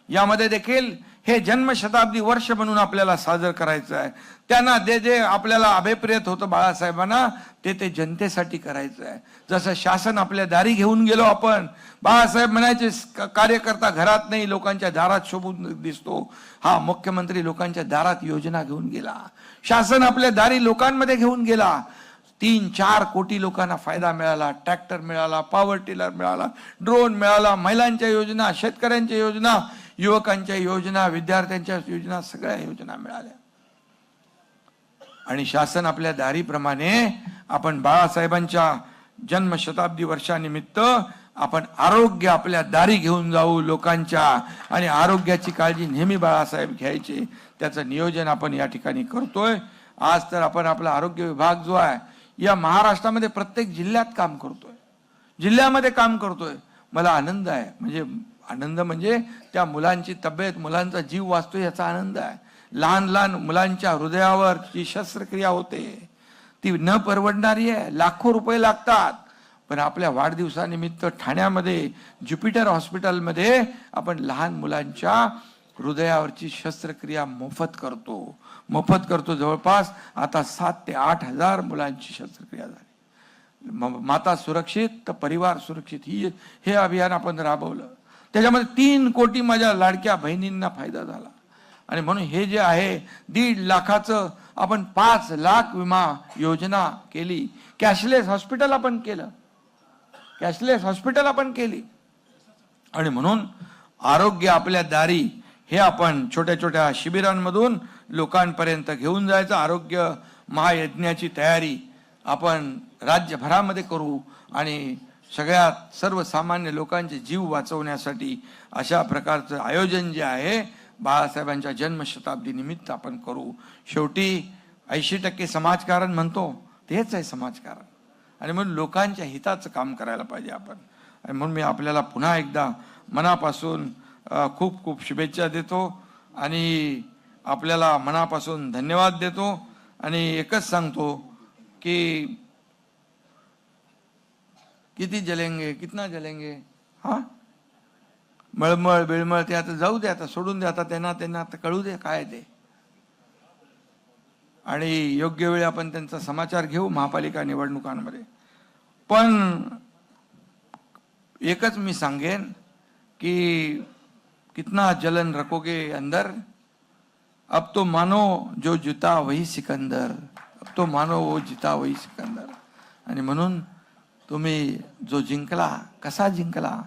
यामध्ये देखील हे जन्मशताब्दी वर्ष म्हणून आपल्याला साजरं करायचं आहे. त्यांना जे आपल्याला अभिप्रेत होतं बाळासाहेबांना ते जनतेसाठी करायचं आहे. जसं शासन आपल्या दारी घेऊन गेलो आपण, बाळासाहेब म्हणायचे कार्यकर्ता घरात नाही लोकांच्या दारात शोभून दिसतो. हा मुख्यमंत्री लोकांच्या दारात योजना घेऊन गेला, शासन आपल्या दारी लोकांमध्ये घेऊन गेला. 3-4 कोटी लोकांना फायदा मिळाला, ट्रॅक्टर मिळाला, पॉवर टिलर मिळाला, ड्रोन मिळाला, महिलांच्या योजना, शेतकऱ्यांच्या योजना, युवकांच्या योजना, विद्यार्थ्यांच्या योजना, सगळ्या योजना मिळाल्या. आणि शासन आपल्या दारीप्रमाणे आपण बाळासाहेबांच्या जन्मशताब्दी वर्षानिमित्त आपण आरोग्य आपल्या दारी घेऊन जाऊ लोकांच्या, आणि आरोग्याची काळजी नेहमी बाळासाहेब घ्यायचे, त्याचं नियोजन आपण या ठिकाणी करतोय. आज तर आपण आपला आरोग्य विभाग जो आहे या महाराष्ट्रामध्ये प्रत्येक जिल्ह्यात काम करतोय, जिल्ह्यामध्ये काम करतोय. मला आनंद आहे, आनंद म्हणजे त्या मुलांची तब्येत, मुलांचा जीव वाचतो याचा आनंद आहे. लहान लहान मुलांच्या हृदयावर जी शस्त्रक्रिया होते ती न परवडणारी आहे, लाखो रुपये लागतात. पण आपल्या वाढदिवसानिमित्त ठाण्यामध्ये ज्युपिटर हॉस्पिटलमध्ये आपण लहान मुलांच्या हृदयावरची शस्त्रक्रिया मोफत करतो. जवळपास आता 7,000 ते 8,000 मुलांची शस्त्रक्रिया झाली. माता सुरक्षित तर परिवार सुरक्षित हे अभियान आपण राबवलं. त्याच्यामध्ये 3 कोटी माझ्या लाडक्या बहिणींना फायदा झाला. आणि म्हणून हे जे आहे 1.5 लाखाचं आपण 5 लाख विमा योजना केली. कॅशलेस हॉस्पिटल आपण केली. आणि म्हणून आरोग्य आपल्या दारी हे आपण छोट्या छोट्या शिबिरांमधून लोकांपर्यंत घेऊन जायचं. आरोग्य महायज्ञाची तयारी आपण राज्यभरामध्ये करू आणि सगळ्यात सर्वसामान्य लोकांचे जीव वाचवण्यासाठी अशा प्रकारचं आयोजन जे आहे बाळासाहेबांच्या जन्मशताब्दी निमित्त आपण करू. शेवटी 80% समाजकारण म्हणतो तेच आहे समाजकारण, आणि म्हणून लोकांच्या हिताचं काम करायला पाहिजे आपण. आणि म्हणून मी आपल्याला पुन्हा एकदा मनापासून खूप खूप शुभेच्छा देतो आणि आपल्याला मनापासून धन्यवाद देतो. आणि एकच सांगतो की कितना जलेंगे हा मळमळ बिळमळ ते आता जाऊ दे, आता सोडून दे, आता त्यांना आता कळू दे काय ते. आणि योग्य वेळी आपण त्यांचा समाचार घेऊ महापालिका निवडणुकांमध्ये. पण एकच मी सांगेन की कितना जलन रखोगे अंदर, अब तो मानो जो जीता वही सिकंदर, अब तो मानो वो जीता वही सिकंदर. आणि म्हणून तुम्ही जो जिंकला, कसा जिंकला,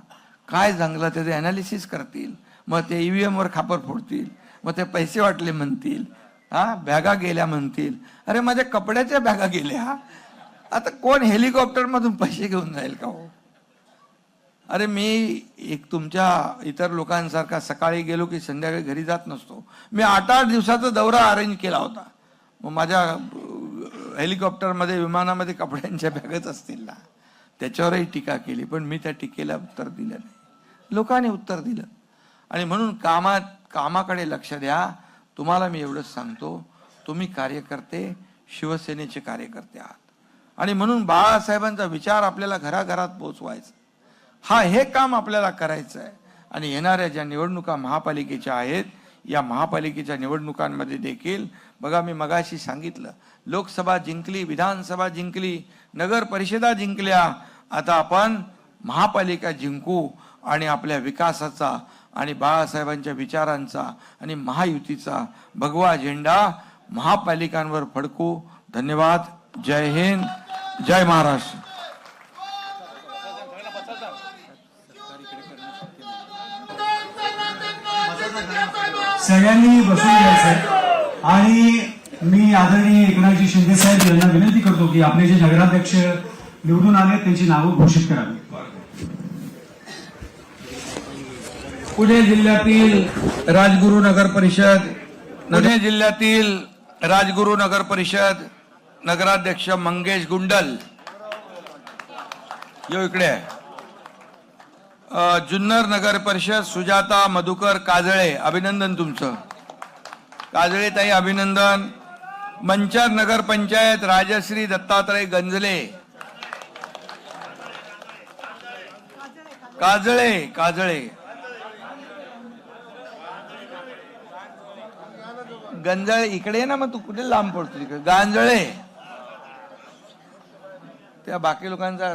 काय जिंकला त्याचे अनालिसिस करतील, मग ते EVM वर खापर फोडतील, मग ते पैसे वाटले म्हणतील, बॅगा गेल्या म्हणतील. अरे माझ्या कपड्याच्या बॅगा गेल्या, आता कोण हेलिकॉप्टर मधून पैसे घेऊन जाईल का हो? अरे मी एक तुमच्या इतर लोकांसारखा सकाळी गेलो की संध्याकाळी घरी जात नसतो. मी 8-8 दिवसाचा दौरा अरेंज केला होता. मग माझ्या हेलिकॉप्टरमध्ये विमानामध्ये कपड्यांच्या बॅगच असतील ना, त्याच्यावरही टीका केली. पण मी त्या टीकेला उत्तर दिलं नाही, लोकांनी उत्तर दिलं. आणि म्हणून कामाकडे लक्ष द्या. तुम्हाला मी एवढंच सांगतो, तुम्ही कार्यकर्ते शिवसेनेचे कार्यकर्ते आहात. आणि म्हणून बाळासाहेबांचा विचार आपल्याला घराघरात पोहोचवायचा, हे काम आपल्याला करायचं आहे. आणि येणाऱ्या ज्या निवडणुका महापालिकेच्या आहेत, या महापालिकेच्या निवडणुकांमध्ये देखील बघा, मी मगाशी सांगितलं, लोकसभा जिंकली, विधानसभा जिंकली, नगर परिषदा जिंकल्या, आता आपण महापालिका जिंकू आणि आपल्या विकासाचा आणि बाळासाहेबांच्या विचारांचा आणि महायुतीचा भगवा झेंडा महापालिकांवर फडकू. धन्यवाद. जय हिंद, जय महाराष्ट्र. सगळ्यांनी बसून घ्यायचं. आणि मी आदरणीय एकनाथजी शिंदे साहेब यांना विनंती करतो की आपले जे नगराध्यक्ष निवडून आले त्यांची नावं घोषित करावी. पुणे जिल्ह्यातील राजगुरू नगर परिषद नगराध्यक्ष मंगेश गुंडल यो इकडे आहे. जुन्नर नगर परिषद सुजाता मधुकर काजळे, अभिनंदन तुमचं. काजळे ताई अभिनंदन. मंचर नगर पंचायत राजश्री दत्तात्रय गंजले. काजळे गंजळे इकडे ये ना, मग तू कुठे लांब पडतो तिकडे. गांजळे त्या बाकी लोकांचा.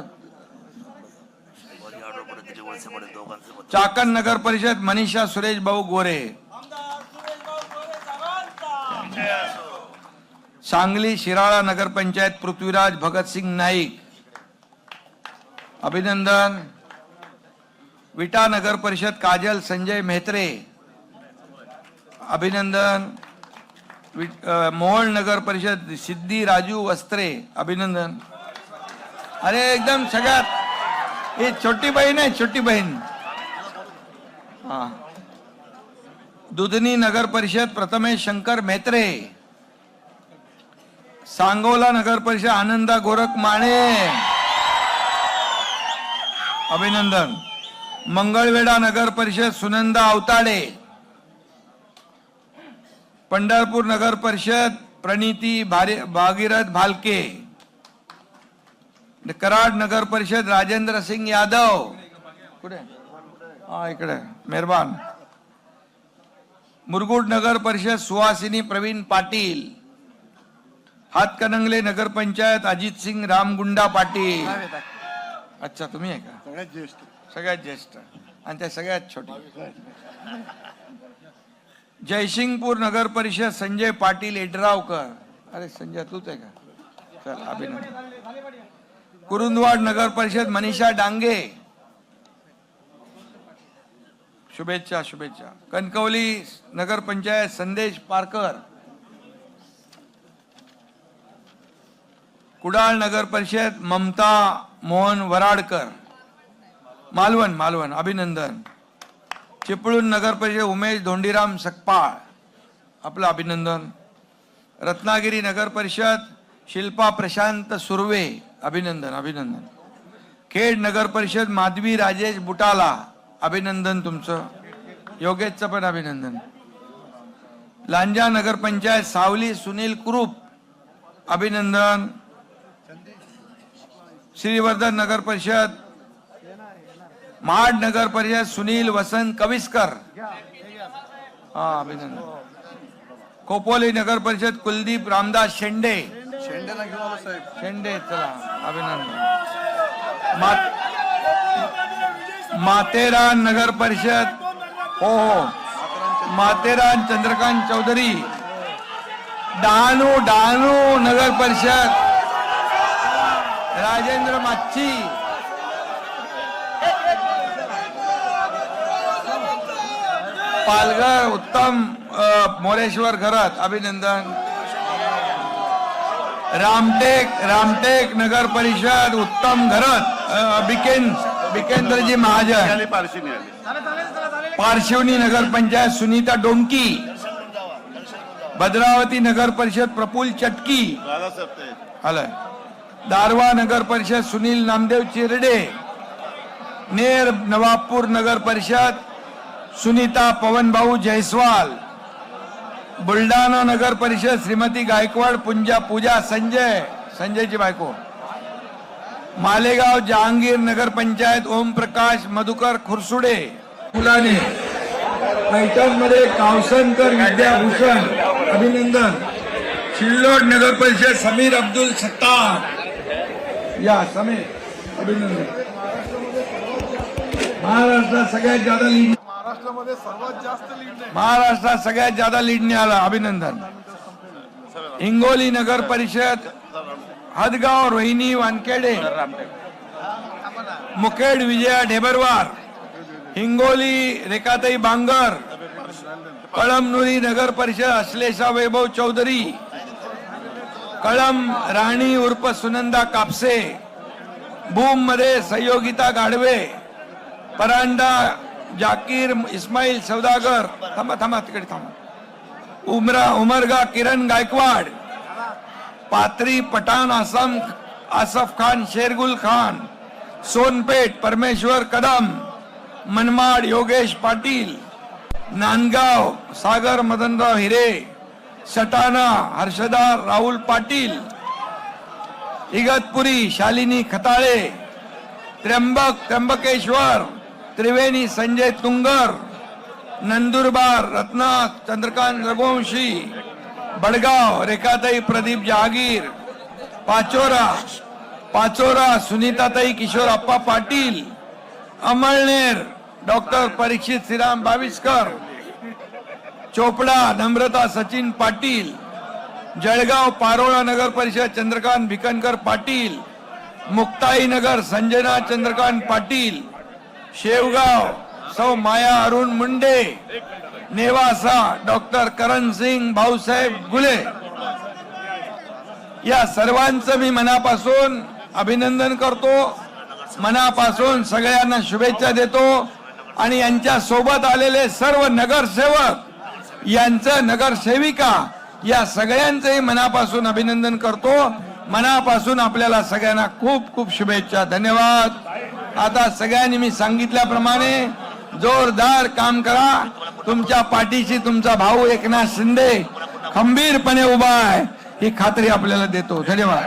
चाकण नगर परिषद मनीषा सुरेश भाऊ गोरे. सांगली शिराळा नगर पंचायत पृथ्वीराज भगतसिंग नाईक, अभिनंदन. विटा नगर परिषद काजल संजय मेहत्रे, अभिनंदन. मोहोळ नगर परिषद सिद्धी राजू वस्त्रे, अभिनंदन. अरे एकदम सगळ्यात ही छोटी बहीण आहे, छोटी बहीण. हा. दुधनी नगर परिषद प्रथमेश शंकर मेहत्रे. सांगोला नगर परिषद आनंदा गोरख माने, अभिनंदन. मंगळवेढा नगर परिषद सुनंदा अवताडे. पंढरपूर नगर परिषद प्रणिती भागीरथ भालके. कराड नगर परिषद राजेंद्र सिंग यादव. कुठे? हा इकडे, मेहरबान. मुरगुड नगर परिषद सुहासिनी प्रवीण पाटील. हातकणंगले नगर पंचायत अजित सिंग रामगुंडा पाटील. अच्छा तुम्ही आहे का? सगळ्यात ज्येष्ठ आणि त्या सगळ्यात छोटे. जयसिंगपूर नगर परिषद संजय पाटील एडरावकर. अरे संजय तूच आहे का? चल अभिनंदन. कुरुंदवाड नगर परिषद मनीषा डांगे, शुभेच्छा शुभेच्छा. कणकवली नगर पंचायत संदेश पारकर. कुडाळ नगर परिषद ममता मोहन वराडकर. मालवण अभिनंदन. चिपळूण नगर परिषद उमेश धोंडीराम सकपाळ, आपलं अभिनंदन. रत्नागिरी नगर परिषद शिल्पा प्रशांत सुर्वे, अभिनंदन. खेड नगर परिषद माधवी राजेश बुटाला, अभिनंदन तुमचं. योगेशचं पण अभिनंदन. लांजा नगर पंचायत सावली सुनील कुरूप, अभिनंदन. श्रीवर्धन नगर परिषद महाड नगर परिषद सुनील वसंत कविस्कर, हा अभिनंदन. खोपोली नगर परिषद कुलदीप रामदास शेंडे. शेंडे चला अभिनंदन. माथेरान नगर परिषद हो माथेरान चंद्रकांत चौधरी. डहाणू नगर परिषद राजेंद्र माच्छी. पालघर उत्तम मोरेश्वर घरत, अभिनंदन. रामटेक नगर परिषद उत्तम घरत बिकेंद्रजी महाजन. पारशिवनी नगर पंचायत सुनीता डोंकी. भद्रावती नगर परिषद प्रफुल्ल चटकी. दारवा नगर परिषद सुनील नामदेव चिरडे. नेर नवाबपूर नगर परिषद सुनीता पवनभाऊ जयस्वाल. बुलढाणा नगर परिषद श्रीमती गायकवाड पूजा संजयची बायको. मालेगाव जहांगीर नगर पंचायत ओम प्रकाश मधुकर खुरसुडे. मुलाने पैठण मध्ये कावसनकर विद्याभूषण, अभिनंदन. सिल्लोड नगर परिषद समीर अब्दुल सत्तार, या समीर अभिनंदन. महाराष्ट्रात सगळ्यात ज्यादा लीडने आला, अभिनंदन. हिंगोली नगर परिषद हदगाव रोहिणी वानखेडे. मुखेड विजया ढेबरवार. हिंगोली रेखाताई बांगर. कळमनुरी नगर परिषद अश्लेषा वैभव चौधरी. कळम राणी उर्फ सुनंदा कापसे. भूम मध्ये सहयोगिता गाढवे. परांडा जाकीर इस्माईल सौदागर, थांबा थांबा तिकडे थांबा, उमरगा किरण गायकवाड, पात्री पठाण आसफ खान शेरगुल खान, सोनपेठ परमेश्वर कदम, मनमाड योगेश पाटील, नांदगाव सागर मदनराव हिरे, सटाणा हर्षदा राहुल पाटील, इगतपुरी शालिनी खताळे, त्र्यंबकेश्वर त्रिवेणी संजय तुंगर, नंदुरबार रत्ना चंद्रकांत रघुवंशी, बडगाव रेखाताई प्रदीप जहागीर, पाचोरा सुनीताताई किशोर अप्पा पाटील, अमळनेर डॉक्टर परीक्षित श्रीराम बाविस्कर, चोपडा नम्रता सचिन पाटील, जळगाव पारोळा नगर परिषद चंद्रकांत भिकनकर पाटील, मुक्ताईनगर संजना चंद्रकांत पाटील, शेवगाव सौ माया अरुण मुंडे, नेवासा डॉक्टर करण सिंग भाऊसाहेब गुले. या सर्वांचं मी मनापासून अभिनंदन करतो, मनापासून सगळ्यांना शुभेच्छा देतो आणि यांच्या सोबत आलेले सर्व नगरसेवक यांचं नगरसेविका या सगळ्यांचंही मनापासून अभिनंदन करतो. मनापासून आपल्याला सगळ्यांना खूप खूप शुभेच्छा. धन्यवाद. आता सगळ्यांनी मी सांगितल्याप्रमाणे जोरदार काम करा. तुमच्या पाठीशी तुमचा भाऊ एकनाथ शिंदे खंबीरपणे उभा आहे ही खात्री आपल्याला देतो. धन्यवाद.